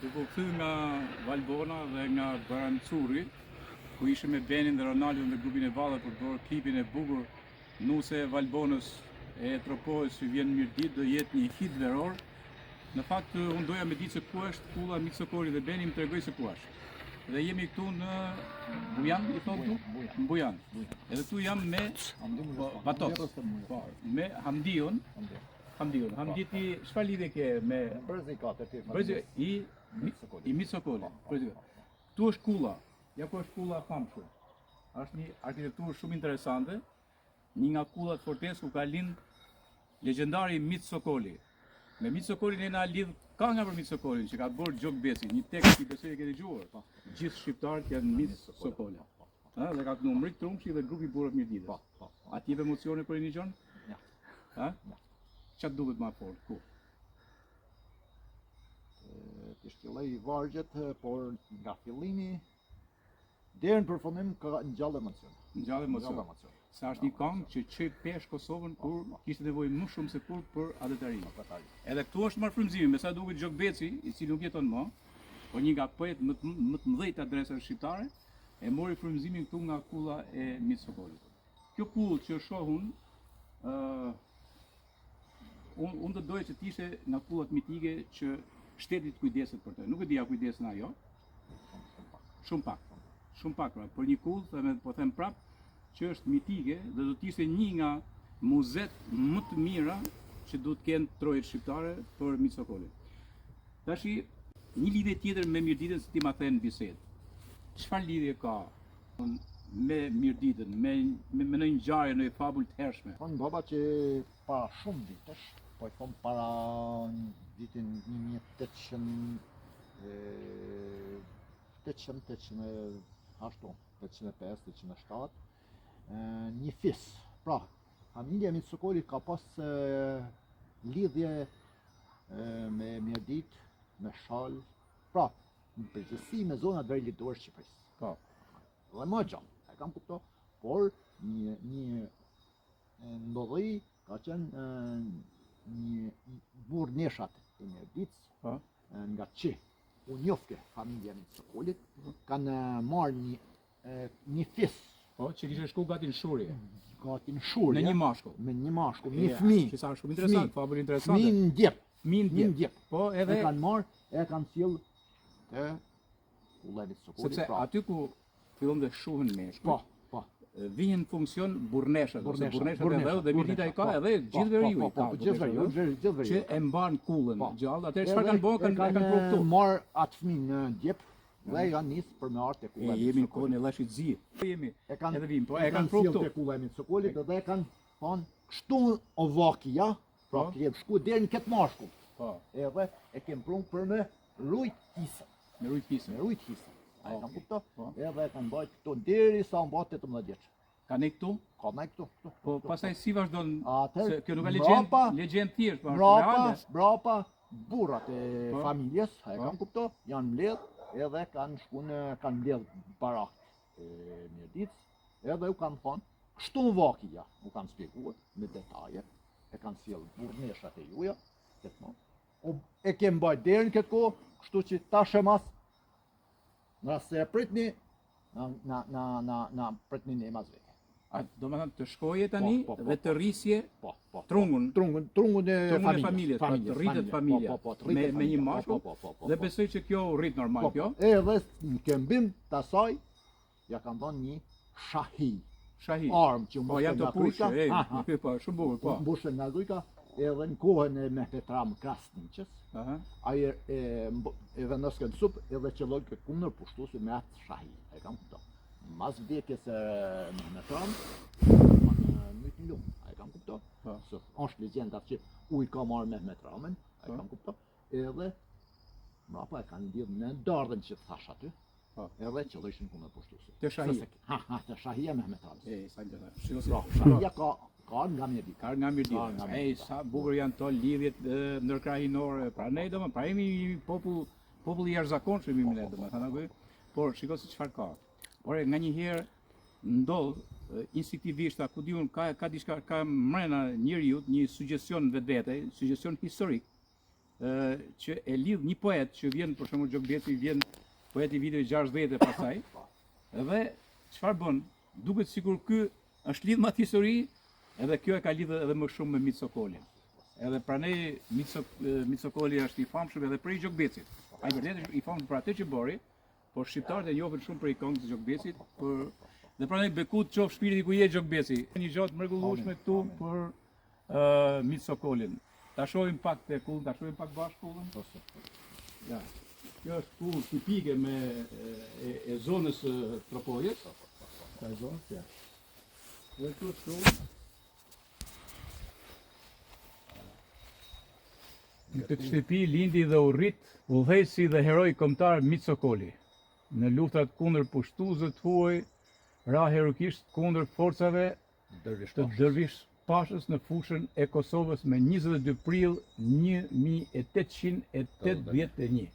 Duke u kthy nga Valbona dhe nga Barancuri, ku ishim me Benin dhe Ronaldo në grupin e Vallet për të bërë klipin e bukur Nuse e Valbonës e Tropojës që vjen mirë ditë, do jetë një hit veror. Në fakt unë doja me ditë se ku është Kulla, Mitsokoli dhe Beni më tregoj se ku është. Dhe jemi këtu në Bujan, i thon këtu? Në Bujan. Edhe këtu jam me Batos, me Hamdiun. Hamdi, çfarë lidhje ke me Brezi i Mitsokoli? Këtu është Kulla. Ja ku është Kulla famshme. Është një arkitekturë shumë interesante, një nga kullat fortesë ku ka lind legjendari Mitsokoli. Me Mitsokolin e na lidh kënga për Mitsokolin që ka bërë Gjokbeci, një tekst i besoj e ke dëgjuar. Gjithë shqiptarët janë Mitsokoli. Dhe ka kënu Mrik Trumshi dhe grupi burrë Mirditës. A ti ke emocione për një gjën? Ja. Çfarë duhet më fort? Ku? Të shkilloj vargjet, por nga fillimi deri në përfundim ka ngjall emocion. Ngjall emocion. Sa është një këngë që çoi pesh Kosovën kur kishte nevojë më shumë se kur për adetarinë. Edhe këtu është marrë frymëzimi, me sa duket Gjokbeci, i cili nuk jeton më, por një nga poetë më të mëdhenj adresave shqiptare, e mori frymëzimin këtu nga Kulla e Mitsokolit. Kjo kullë që shohun, unë do doja që të ishte nga kullat mitike që shteti të kujdeset për të. Nuk e di a kujdesen ajo. Shumë pak, pra, për një kullë, po them prap, që është mitike dhe do të ishte një nga muzet më të mira që do të kenë trojet shqiptare për Mitsokolin. Tashi, një lidhje tjetër me Mirditën që ti ma the në bisedë. Çfarë lidhje ka me Mirditën, me në një ngjarje, në një fabull të hershme? Thonë baba që para shumë vitesh, po e thonë para vitin 805-807, një fis. Pra, familja Mitsokolit ka pas lidhje me Mirdit, me Shal, pra, në përgjithësi me zona drejtore Shqipërisë. Po. Dhe më gjallë, e kam kupto, por një ndodhi ka qenë një burr neshat e Mirditës, nga që u njofte familja Mitsokolit, kanë marrë një fis. Po, që kishte shku gati në shurje. Gati në shurje. Me një mashkull. Me një mashkull, një fëmijë. Që sa shumë interesant, fabull interesante. Fëmijë në djep. Po, edhe e kanë marrë, e kanë sjell te Kulla e Mitsokolit. Sepse aty ku fillon dhe shuhen meshkuj. Po. Vihen në funksion burneshat, ose burneshat e dheu dhe Mirdita i ka edhe gjithë veriu i ka. Gjithë veriu. Që e mban kullën gjallë, atëherë çfarë kanë bërë, kanë prodhuar. Marr atë fëmijë në djep. Dhe janë nisë për me artë e Kulla e Mitsokolit. Jemi në kohën e Llashit Zi. Jemi edhe vim, po e kanë sjell te Kulla e Mitsokolit dhe e kanë thonë kështu o vakia, pra ke shku deri në këtë mashkull. Po. Edhe e kem prunë për me rujt hisën. Me rujt hisën. A e kanë kupto? Edhe e kanë bajt këtu derisa u bë 18 vjeç. Ka ne këtu? Ka ne këtu. Po pastaj si vazhdon? Se kjo nuk ka legjend thjesht, po brapa burrat e familjes, a e kanë kupto? Janë mbledh edhe kanë mbledh barak e Mirditës, edhe u kanë thonë, kështu në vakia, u kanë spjeguar me detaje, e kanë sjell burrneshat e juja, e kem bajt deri në këtë kohë, kështu që tash e mas, nëse e pritni, na pritni ne mas vete. Do me thënë të shkoje tani dhe të rrisje trungun e familjes, të rritet familja me një mashkull dhe besoj që kjo rrit normal kjo. Edhe në këmbim të asaj, ja kanë dhënë një shahi. Armë që mbushen nga Gujka. Shumë bukur, po. Mbushen nga Gujka, edhe në kohën e Mehmet Ram Krasniqës, ai e vendosën sup edhe qelloi këtë kundër pushtuesi me atë shahi. E kam kuptuar. Mas vdekjes e Mehmet Ram, myt në lumë, a e kam kupto? Është legjendat që u i ka marrë Mehmet Ramen, a e kam kupto? Edhe mrapa e kanë lidhë në dardhen që thash aty, edhe që lëshin ku me pushtuesi. Të shahia. Të shahia Mehmet Ramen. Shahia ka nga Mirdita. Ka nga Mirdita. Sa bukur janë to lidhjet ndërkrahinore. Pra ne pra jemi popull i jashtëzakonshëm jemi ne domethënë, por shiko se çfarë ka. Por nga një herë ndodh instinktivisht, ku diun ka diçka ka mrena njeriu një sugjestion vetvete, sugjestion historik, që e lidh një poet që vjen për shembull Gjokbeci, vjen poeti i viteve 60 e pastaj. Dhe çfarë bën? Duket sikur ky është lidh me atë histori, edhe kjo e ka lidhur edhe më shumë me Mit Sokolin. Edhe pranej Mit Sokoli është i famshëm edhe për i Gjokbecit. Ai vërtet është i famshëm për atë që bëri, por shqiptarët e njohin shumë për ikongën e Gjokbecit, dhe pranej bekut qof shpiriti ku je Gjokbeci. Një gjë të mrekullueshme këtu për Mit Sokolin. Ta shohim pak te kullën, ta shohim pak bashkë kullën. Ja. Kjo është kullë tipike e zonës Tropojës. Ka zonës, ja. Dhe këtu është kullë. Në këtë shtëpi lindi dhe u rrit udhëheqësi dhe heroi kombëtar Mit Sokoli. Në luftrat kundër pushtuesve të huaj, ra heroikisht kundër forcave të Dervish Pashës në fushën e Kosovës me 22 prill 1881.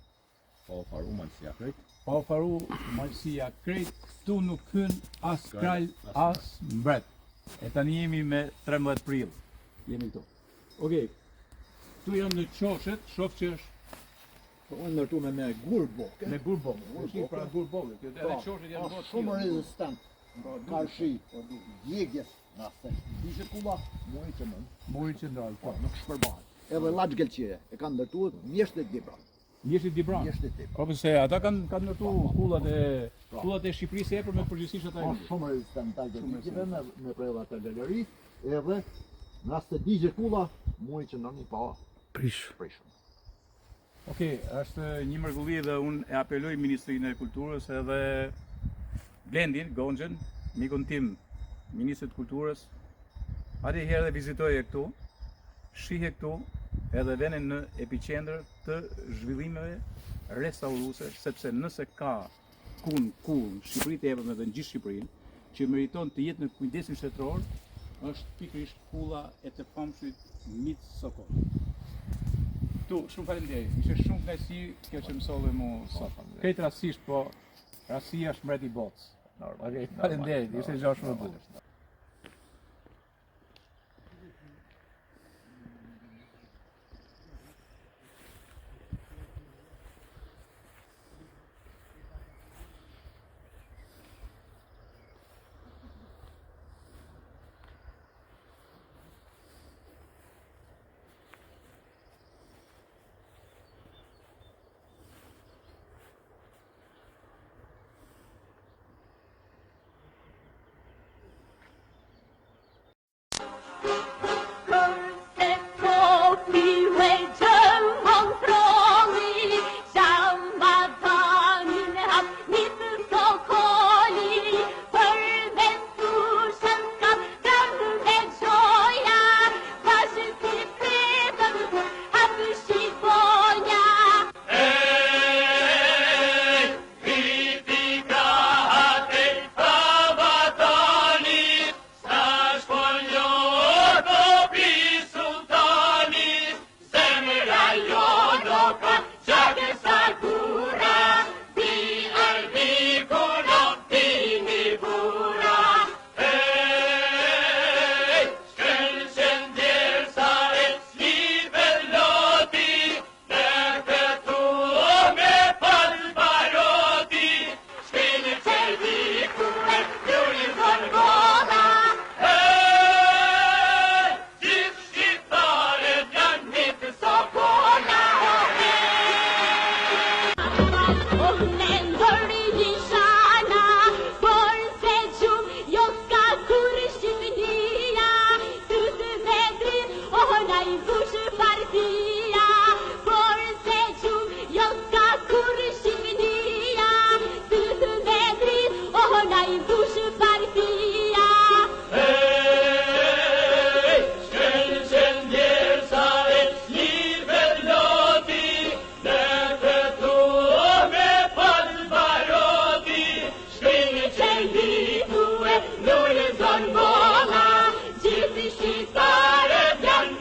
Pa faru malësia krejt. Pa faru malësia krejt, këtu nuk hyn as kralj, as mbret. E tani jemi me 13 prill. Jemi këtu. Okej. Këtu janë në qoshet, shoh që është Po unë ndërtu me gurboke. me gurboke. Është pra gurboke. Edhe qoshet janë bërë shumë rezistent. Karshi djegjes në asë. Dishe kulla, mori që mund. Mori që ndalë, po. Nuk shpërbahet. Edhe Laç Gelqire e kanë ndërtuar mjeshtet Dibran. Mjeshtet Dibran. Mjeshtet Dibran. Po pse ata kanë ndërtuar kullat e Shqipërisë epër me përgjithsisht ata. Shumë rezistent ata djegjive me prella të lëri, edhe në asë digje kulla, mori që ndoni pa prishëm. Okej, është një mrekulli dhe unë e apeloj Ministrinë e Kulturës edhe Blendin, Gonxhen, mikun tim, Ministrit të Kulturës, hajde herë dhe vizitoje këtu, shihe këtu, edhe venin në epicentër të zhvillimeve restauruese, sepse nëse ka kull Shqipëri të epërme dhe në gjithë Shqipërinë, që meriton të jetë në kujdesin shtetror, është pikërisht kulla e të famshit Mit Sokol. Tu, shumë faleminderit. Ishte shumë kënaqësi kjo që mësove mu sot. Këtë rastësisht, po rastësia është mbreti i botës. Okej, faleminderit. Ishte gjë shumë e bukur.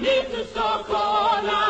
Mit Sokola,